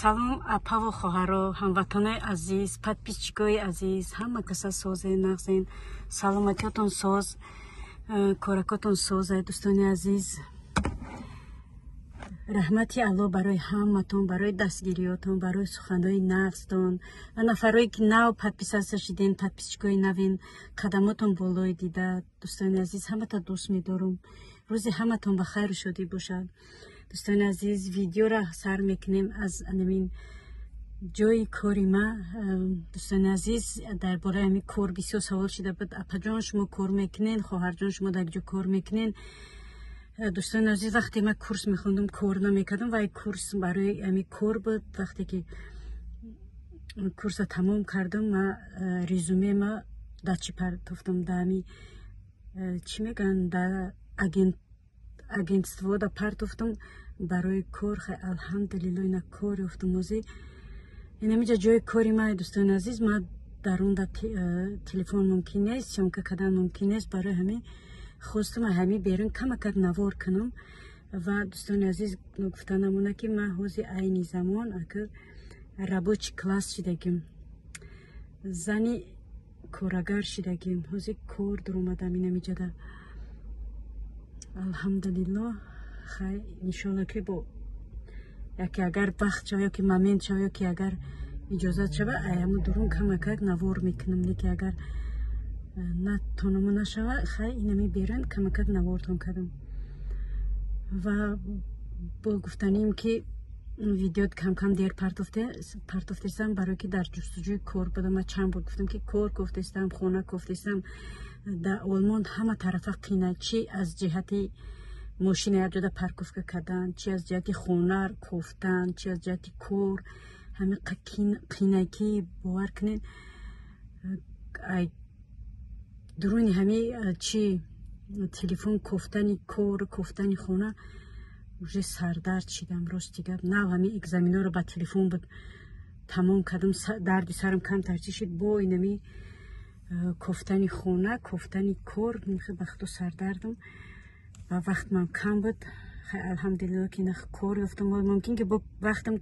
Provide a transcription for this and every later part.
Салом апаву хоҳаро, ҳамватанои азиз, подписчикои азиз, ҳама каса созен, нағзен, саломатиётон соз, коракотон созай, дӯстони азиз. Раҳмати Алло барои ҳаматон, барои дастгириётон, барои суханои нағзтон, нафарои ки нав подписатся шиден, подписчикои навин, қадамотон болои дида, дӯстони азиз, ҳамата дӯст медорум. Рӯзи ҳаматон ба хайру шодӣ бошад. Дӯстони азиз, видеоро сар мекунем аз анамин ҷои кори ма. Дӯстони азиз, дар бораи ҳамин кор бисёр савол шуда буд. Апаҷон шумо кор мекунен, хоҳарҷон шумо дар ҷо кор мекунен. Дӯстони азиз, вақте ма курс мехондам, кор намекардам, вай курс барои ҳамин кор буд. Вақте ки курса тамом кардам, ма резюмема да чӣ партофтам, да ҳамин чӣ мегӯянд, да агентство да партофтам барои кор. алҳамдулилло ина кор ёфтам. ҳозир инамиҷа ҷои кори ма. Дӯстони азиз, ма дар он да телефон мумкин нест, сёмка кардан мумкин нест. Барои ҳамин хостам ҳамин берун камакак навор кунам. Ва дӯстони азиз, гуфта намона ки ма ҳозир айни замон акр рабочий класс шидагим, зани корагар шидагим. ҳозир кор дуромадам инамиҷада. алҳамдулилло. хай иншолло ки бо яке агар вақт шава ёки момент шава ёки агар иҷозат шава, аямо дурун камакак навор мекунам. леки агар натонамо нашава, хай инами берун камакак навортон кардам. ва бо гуфтаним ки видеот камкам дер партофтестам, барое ки дар ҷустуҷӯи кор будам. ма чанд бор гуфтам ки кор кофтестам, хона кофтестам. дар олмон ҳама тарафа қина, чӣ аз ҷиҳати мошина якҷода парковка кардан, чӣ аз ҷиҳати хона кофтан, чӣ аз ҷиҳати кор. ҳамин қинае ки бовар кунед, дуруни ҳамин чӣ телефон кофтани кор, кофтани хона уже сардард шидам. рости гап, нав ҳамин экзаменоро ба телефон буд тамом кардам. дарди сарам камтар шид бо инами кофтани хона, кофтани кор. бахто сардардам ва вақт ман кам буд. алҳамдулилло ки ина кор ёфтам. мумкин ки бо вақтам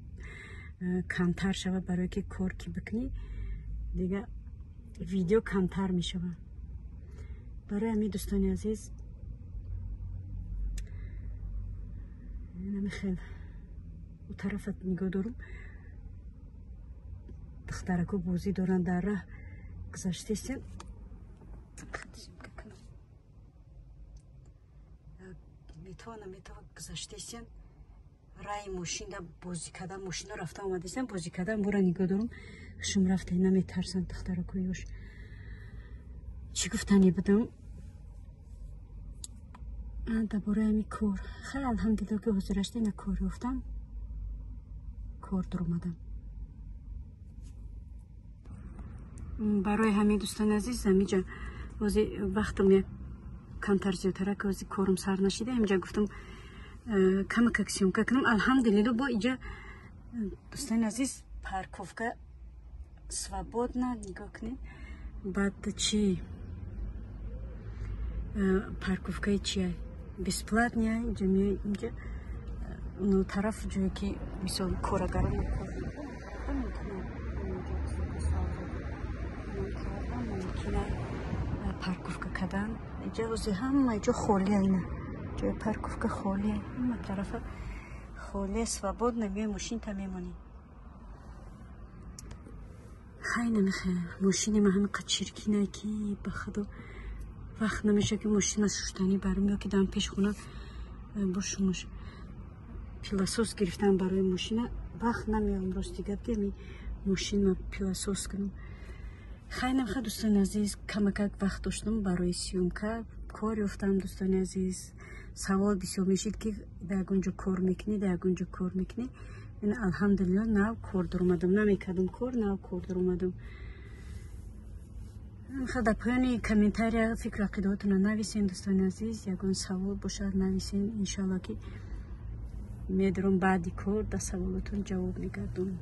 камтар шава, барое ки кор ки бикунӣ дига видео камтар мешава. барои ҳамин дӯстони азиз, намихел у тарафа нигоҳ дорум. духтарако бозӣ доранд дар раҳ гузаштаистен. метавонам гузаштаистен раи мошин да бозӣ кардан, мошино рафта омадаистен бозӣ кардан. бора нигоҳ дорум. шум рафта наметарсанд духтаракои ёш. чӣ гуфтанӣ будам? дар бораи ҳамин кор. хай алҳамдулилло ки ҳозирашта ина кор ёфтам, кор дуромадам. барои ҳамин дӯстони азиз, амиҷа ҳозир вақтам як камтар зиёдтара ки ҳозир корум сар нашида, амиҷа гуфтам камакак сёмка кунам. алҳамдулилло бо иҷа дӯстони азиз парковка свободна. нигоҳ кунед. баъд чӣ парковкаи чия бесплатния. инҷа меои инҷа оно тараф ҷое ки мисол корагарон мумкина парковка кардан. инҷа ҳозир ҳама ҷо холия. ина ҷои парковка холия, ҳама тарафа холия, свободна. меои мошинта мемонӣ. хай намехел мошини ма ҳамин қад чиркина ки ба худо вақт намеша ки мошина шуштанӣ барам, ё ки дан пеш хона бо шумош пилосос гирифтам барои мошина. вақт намеём рости гап ки ҳамин мошина пилосос кунам. хай намеха дӯстони азиз, камакак вақт доштам барои сёмка. кор ёфтам. дӯстони азиз, савол бисёр мешид ки да ягон ҷо кор мекунӣ, да ягон ҷо кор мекунӣ. ин алҳамдулилло нав кор дуромадам. намекардам кор, нав кор дуромадам. дар поёни комментария фикру ақидаотонро нависен. дӯстони азиз, ягон савол бошад нависен. иншалло ки медорам баъди кор да саволотон ҷавоб мегардонам.